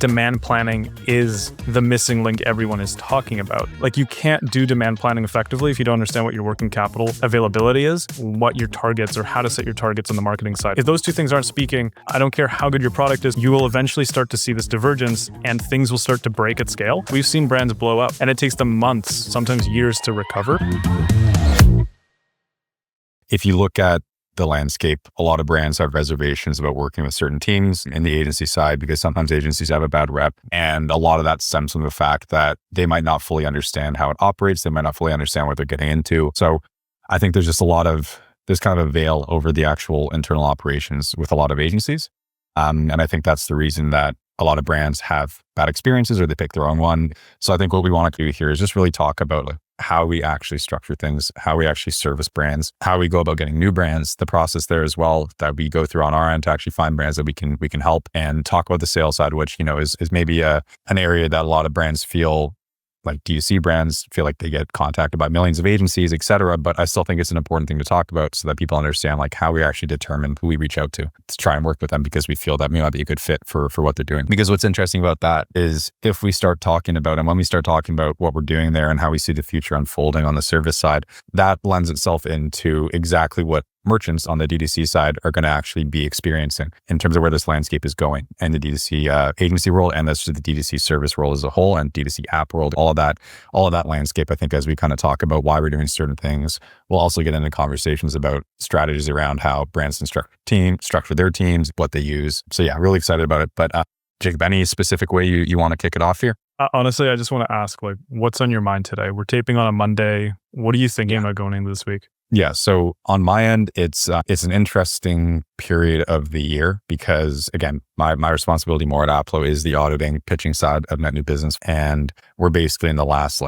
Demand planning is the missing link everyone is talking about. Like, you can't do demand planning effectively if you don't understand what your working capital availability is, what your targets or how to set your targets on the marketing side. If those two things aren't speaking, I don't care how good your product is, you will eventually start to see this divergence and things will start to break at scale. We've seen brands blow up and it takes them months, sometimes years to recover. If you look at the landscape, a lot of brands have reservations about working with certain teams in the agency side because sometimes agencies have a bad rep. And a lot of that stems from the fact that they might not fully understand how it operates. They might not fully understand what they're getting into. So I think there's just there's kind of a veil over the actual internal operations with a lot of agencies. And I think that's the reason that a lot of brands have bad experiences or they pick their own one. So I think what we want to do here is just really talk about how we actually structure things, how we actually service brands, how we go about getting new brands, the process there as well that we go through on our end to actually find brands that we can help, and talk about the sales side, which, is maybe an area that a lot of brands feel like D2C brands feel like they get contacted by millions of agencies, et cetera. But I still think it's an important thing to talk about so that people understand how we actually determine who we reach out to try and work with them because we feel that may not be a good fit for what they're doing. Because what's interesting about that is if we start talking about, and when we start talking about what we're doing there and how we see the future unfolding on the service side, that lends itself into exactly what merchants on the D2C side are going to actually be experiencing in terms of where this landscape is going and the D2C agency world, and that's just the D2C service world as a whole and D2C app world, all of that landscape. I think as we kind of talk about why we're doing certain things, we'll also get into conversations about strategies around how brands can structure their teams, what they use. So yeah, really excited about it. But Jacob, any specific way you want to kick it off here? Honestly, I just want to ask, what's on your mind today? We're taping on a Monday. What are you thinking about going into this week? Yeah. So on my end, it's an interesting period of the year because, again, my responsibility more at Aplo is the auditing, pitching side of net new business. And we're basically in the last,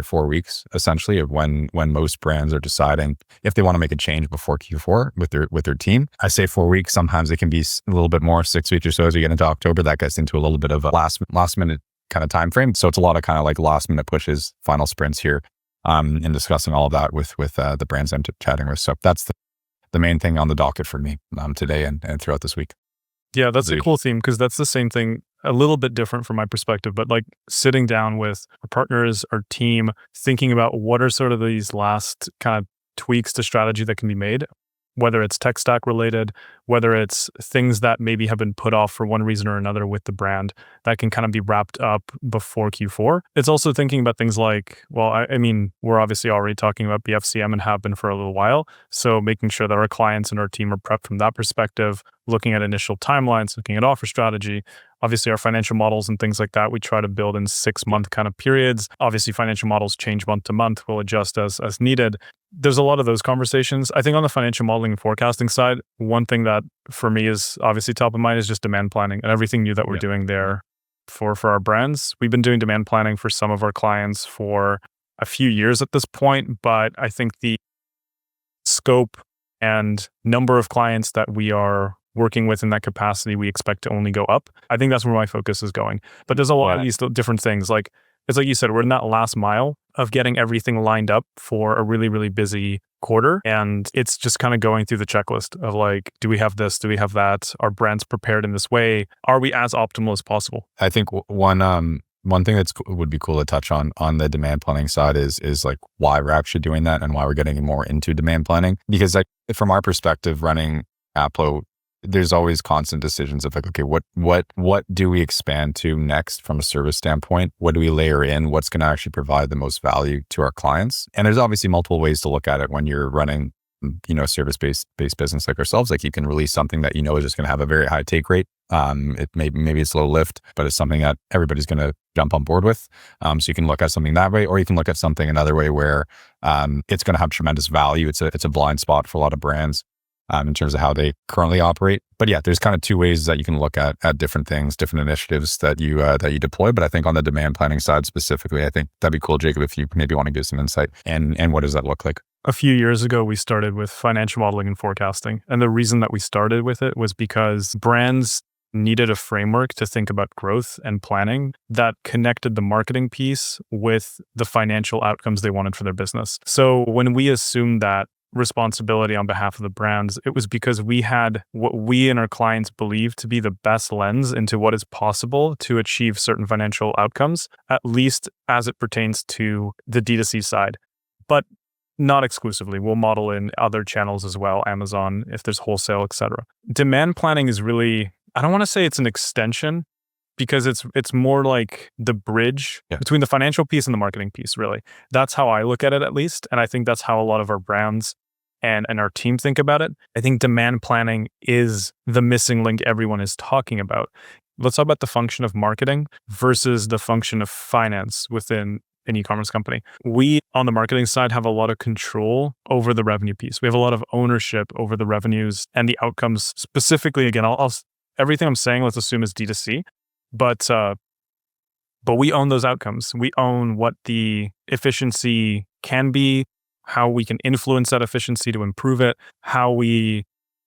4 weeks, essentially, of when most brands are deciding if they want to make a change before Q4 with their team. I say 4 weeks. Sometimes it can be a little bit more, 6 weeks or so as we get into October. That gets into a little bit of a last minute kind of time frame. So it's a lot of kind of last minute pushes, final sprints here. And discussing all of that with the brands I'm chatting with. So that's the main thing on the docket for me today and throughout this week. Yeah, that's a cool theme because that's the same thing, a little bit different from my perspective, but sitting down with our partners, our team, thinking about what are sort of these last kind of tweaks to strategy that can be made, whether it's tech stack related, whether it's things that maybe have been put off for one reason or another with the brand that can kind of be wrapped up before Q4. It's also thinking about things we're obviously already talking about BFCM and have been for a little while. So making sure that our clients and our team are prepped from that perspective, looking at initial timelines, looking at offer strategy. Obviously, our financial models and things like that, we try to build in 6-month kind of periods. Obviously, financial models change month to month. We'll adjust as needed. There's a lot of those conversations. I think on the financial modeling and forecasting side, one thing that for me is obviously top of mind is just demand planning and everything new that we're doing there for our brands. We've been doing demand planning for some of our clients for a few years at this point, but I think the scope and number of clients that we are working with in that capacity, we expect to only go up. I think that's where my focus is going. But there's a lot of these different things. It's like you said, we're in that last mile of getting everything lined up for a really, really busy quarter. And it's just kind of going through the checklist of do we have this? Do we have that? Are brands prepared in this way? Are we as optimal as possible? I think one thing would be cool to touch on the demand planning side is why we're actually doing that and why we're getting more into demand planning. Because from our perspective, running Aplo, there's always constant decisions of okay, what do we expand to next from a service standpoint? What do we layer in? What's going to actually provide the most value to our clients? And there's obviously multiple ways to look at it when you're running, a service-based business like ourselves. You can release something that is just going to have a very high take rate. Maybe it's low lift, but it's something that everybody's going to jump on board with. So you can look at something that way, or you can look at something another way where it's going to have tremendous value. It's a blind spot for a lot of brands. In terms of how they currently operate. But yeah, there's kind of two ways that you can look at different things, different initiatives that you deploy. But I think on the demand planning side specifically, I think that'd be cool, Jacob, if you maybe want to give some insight. And what does that look like? A few years ago, we started with financial modeling and forecasting. And the reason that we started with it was because brands needed a framework to think about growth and planning that connected the marketing piece with the financial outcomes they wanted for their business. So when we assumed that responsibility on behalf of the brands. It was because we had what we and our clients believe to be the best lens into what is possible to achieve certain financial outcomes, at least as it pertains to the D2C side. But not exclusively. We'll model in other channels as well, Amazon, if there's wholesale, etc. Demand planning is really, I don't want to say it's an extension, because it's more like the bridge between the financial piece and the marketing piece, really. That's how I look at it, at least. And I think that's how a lot of our brands and our team think about it. I think demand planning is the missing link everyone is talking about. Let's talk about the function of marketing versus the function of finance within an e-commerce company. We, on the marketing side, have a lot of control over the revenue piece. We have a lot of ownership over the revenues and the outcomes. Specifically, again, everything I'm saying, let's assume is D2C. But we own those outcomes. We own what the efficiency can be, how we can influence that efficiency to improve it, how we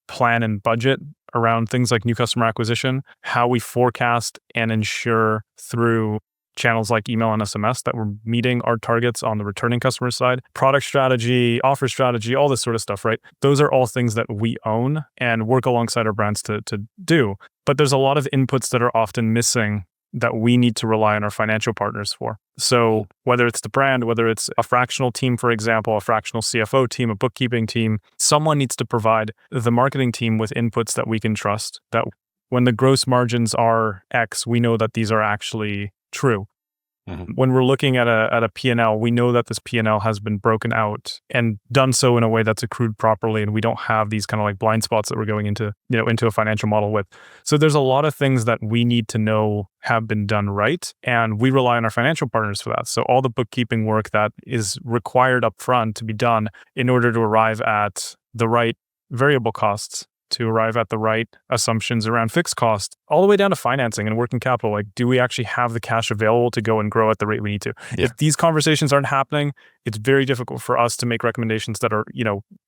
plan and budget around things like new customer acquisition, how we forecast and ensure through channels like email and SMS that we're meeting our targets on the returning customer side, product strategy, offer strategy, all this sort of stuff, right? Those are all things that we own and work alongside our brands to do. But there's a lot of inputs that are often missing that we need to rely on our financial partners for. So whether it's the brand, whether it's a fractional team, for example, a fractional CFO team, a bookkeeping team, someone needs to provide the marketing team with inputs that we can trust, that when the gross margins are X, we know that these are actually true. When we're looking at a P&L, we know that this P&L has been broken out and done so in a way that's accrued properly, and we don't have these kind of like blind spots that we're going into a financial model with. So there's a lot of things that we need to know have been done right, and we rely on our financial partners for that. So all the bookkeeping work that is required up front to be done in order to arrive at the right variable costs, to arrive at the right assumptions around fixed cost, all the way down to financing and working capital. Like, do we actually have the cash available to go and grow at the rate we need to? Yeah. If these conversations aren't happening, it's very difficult for us to make recommendations that are,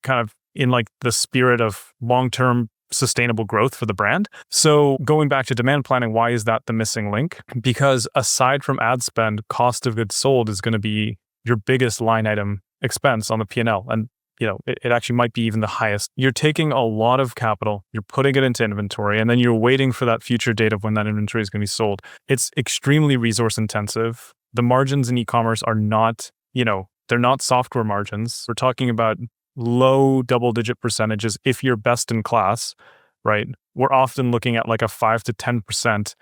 kind of in like the spirit of long-term sustainable growth for the brand. So going back to demand planning, why is that the missing link? Because aside from ad spend, cost of goods sold is going to be your biggest line item expense on the P&L. And it actually might be even the highest. You're taking a lot of capital, you're putting it into inventory, and then you're waiting for that future date of when that inventory is going to be sold. It's extremely resource intensive. The margins in e-commerce are not, they're not software margins. We're talking about low double-digit percentages if you're best in class, right? We're often looking at like a 5 to 10%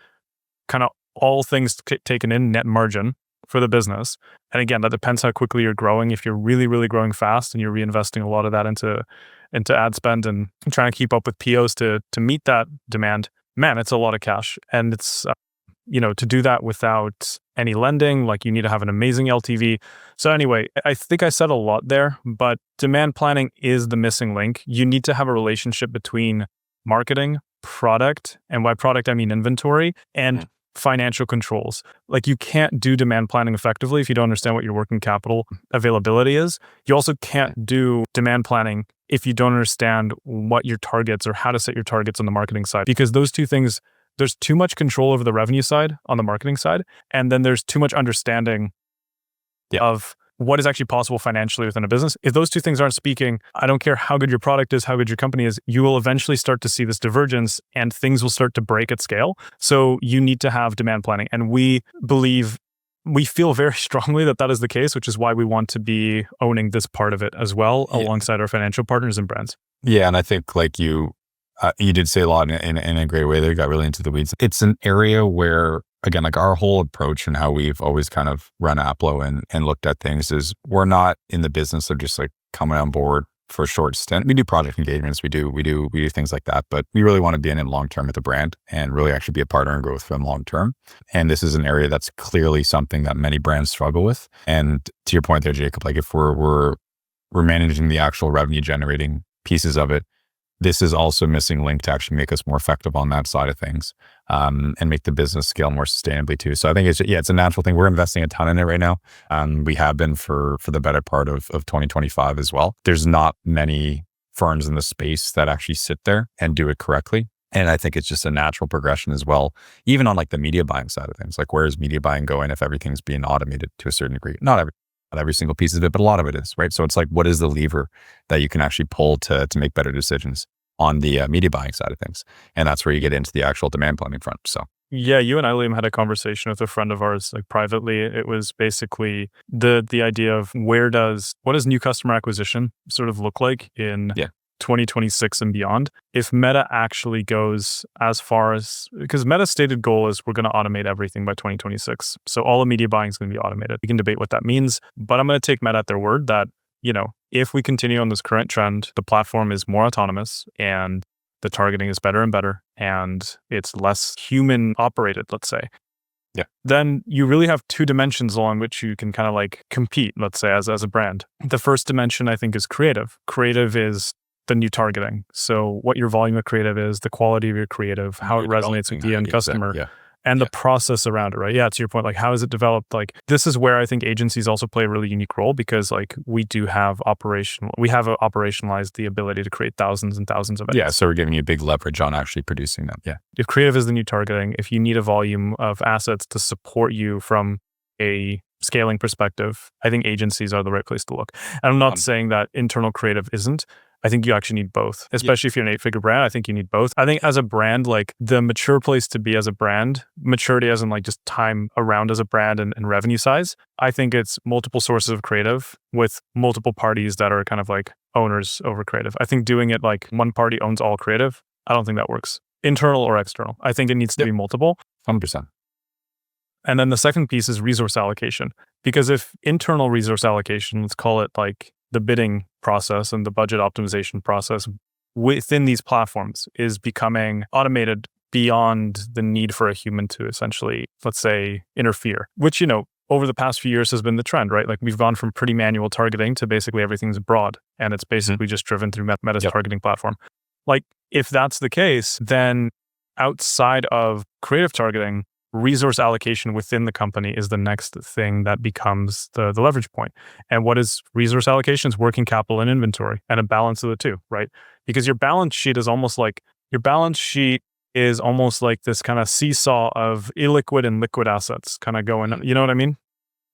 kind of all things taken in net margin for the business. And again, that depends how quickly you're growing. If you're really, really growing fast and you're reinvesting a lot of that into ad spend and trying to keep up with POs to meet that demand, man, it's a lot of cash. And it's, to do that without any lending, like you need to have an amazing LTV. So anyway, I think I said a lot there, but demand planning is the missing link. You need to have a relationship between marketing, product, and by product, I mean inventory, and financial controls. Like, you can't do demand planning effectively if you don't understand what your working capital availability is. You also can't do demand planning if you don't understand what your targets or how to set your targets on the marketing side, because those two things, there's too much control over the revenue side on the marketing side, and then there's too much understanding of what is actually possible financially within a business. If those two things aren't speaking, I don't care how good your product is, how good your company is, you will eventually start to see this divergence and things will start to break at scale. So you need to have demand planning. And we feel very strongly that is the case, which is why we want to be owning this part of it as well, alongside our financial partners and brands. Yeah. And I think like you did say a lot in a great way there, got really into the weeds. It's an area where, again, like our whole approach and how we've always kind of run Aplo and looked at things is we're not in the business of just like coming on board for a short stint. We do project engagements, we do things like that, but we really want to be in it long term with the brand and really actually be a partner and grow with them long term. And this is an area that's clearly something that many brands struggle with. And to your point there, Jacob, like if we're managing the actual revenue generating pieces of it, this is also a missing link to actually make us more effective on that side of things, and make the business scale more sustainably too. So I think it's a natural thing. We're investing a ton in it right now. We have been for the better part of 2025 as well. There's not many firms in the space that actually sit there and do it correctly. And I think it's just a natural progression as well, even on like the media buying side of things. Like, where is media buying going if everything's being automated to a certain degree? Not everything. Not every single piece of it, but a lot of it is, right? So it's like, what is the lever that you can actually pull to make better decisions on the media buying side of things? And that's where you get into the actual demand planning front. So yeah, you and I, Liam, had a conversation with a friend of ours, like privately. It was basically the idea of what does new customer acquisition sort of look like in yeah, 2026 and beyond? If Meta actually goes as far as, because Meta's stated goal is we're going to automate everything by 2026. So all the media buying is going to be automated. We can debate what that means, but I'm going to take Meta at their word that, if we continue on this current trend, the platform is more autonomous and the targeting is better and better, and it's less human operated, let's say. Yeah. Then you really have two dimensions along which you can kind of like compete, let's say, as a brand. The first dimension, I think, is creative. Creative is the new targeting. So what your volume of creative is, the quality of your creative, how it resonates with the end customer. Yeah. And the process around it, right? Yeah, to your point, like how is it developed? Like this is where I think agencies also play a really unique role because like we have operationalized the ability to create thousands and thousands of edits. Yeah, so we're giving you a big leverage on actually producing them. Yeah. If creative is the new targeting, if you need a volume of assets to support you from a scaling perspective, I think agencies are the right place to look. And I'm not saying that internal creative isn't. I think you actually need both, especially if you're an 8-figure brand. I think you need both. I think as a brand, like the mature place to be as a brand, maturity as in like just time around as a brand and revenue size, I think it's multiple sources of creative with multiple parties that are kind of like owners over creative. I think doing it like one party owns all creative, I don't think that works. Internal or external. I think it needs to be multiple. 100%. And then the second piece is resource allocation. Because if internal resource allocation, let's call it like the bidding process and the budget optimization process within these platforms is becoming automated beyond the need for a human to essentially, let's say, interfere, which, over the past few years has been the trend, right? Like we've gone from pretty manual targeting to basically everything's broad and it's basically just driven through Meta's targeting platform. Like if that's the case, then outside of creative targeting, resource allocation within the company is the next thing that becomes the leverage point. And what is resource allocation? Is working capital and inventory and a balance of the two, right? Because your balance sheet is almost like this kind of seesaw of illiquid and liquid assets kind of going, you know what I mean?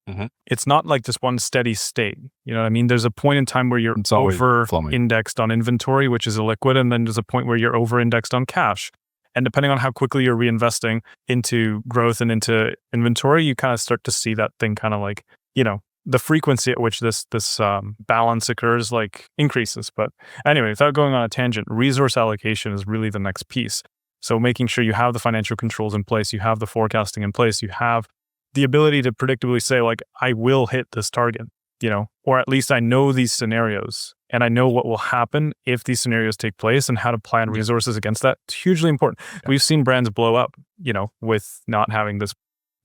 Mm-hmm. It's not like just one steady state. You know what I mean? There's a point in time where you're over-indexed on inventory, which is illiquid, and then there's a point where you're over-indexed on cash. And depending on how quickly you're reinvesting into growth and into inventory, you kind of start to see that thing kind of like, the frequency at which this balance occurs like increases. But anyway, without going on a tangent, resource allocation is really the next piece. So making sure you have the financial controls in place, you have the forecasting in place, you have the ability to predictably say like, I will hit this target, or at least I know these scenarios and I know what will happen if these scenarios take place and how to plan resources against that. It's hugely important. Yeah. We've seen brands blow up, with not having this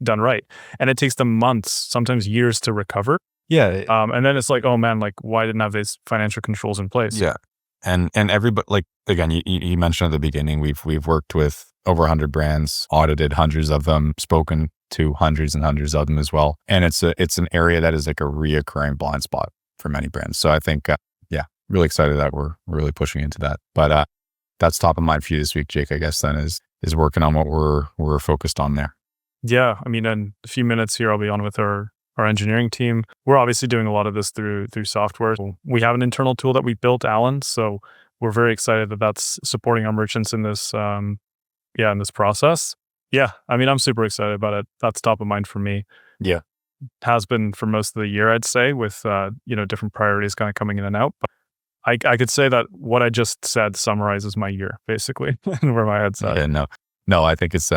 done right. And it takes them months, sometimes years to recover. Yeah. And then it's like, oh man, like why didn't I have these financial controls in place? Yeah. And everybody, like, again, you mentioned at the beginning, we've worked with over 100 brands, audited hundreds of them, spoken to hundreds and hundreds of them as well. And it's an area that is like a reoccurring blind spot for many brands. So I think, really excited that we're really pushing into that. But that's top of mind for you this week, Jake, I guess then is working on what we're focused on there. Yeah. I mean, in a few minutes here, I'll be on with our engineering team. We're obviously doing a lot of this through software. We have an internal tool that we built, Alan. So we're very excited that that's supporting our merchants in this, in this process. Yeah. I mean, I'm super excited about it. That's top of mind for me. Yeah. Has been for most of the year, I'd say, with, different priorities kind of coming in and out. But I could say that what I just said summarizes my year, basically, where my head's at. Yeah, no, I think it's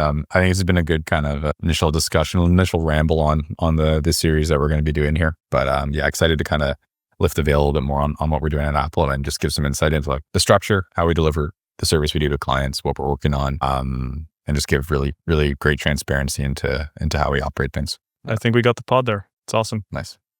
been a good kind of initial discussion, initial ramble on the series that we're going to be doing here. But excited to kind of lift the veil a little bit more on what we're doing at Aplo and just give some insight into like the structure, how we deliver the service we do to clients, what we're working on, and just give really, really great transparency into how we operate things. I think we got the pod there. It's awesome. Nice.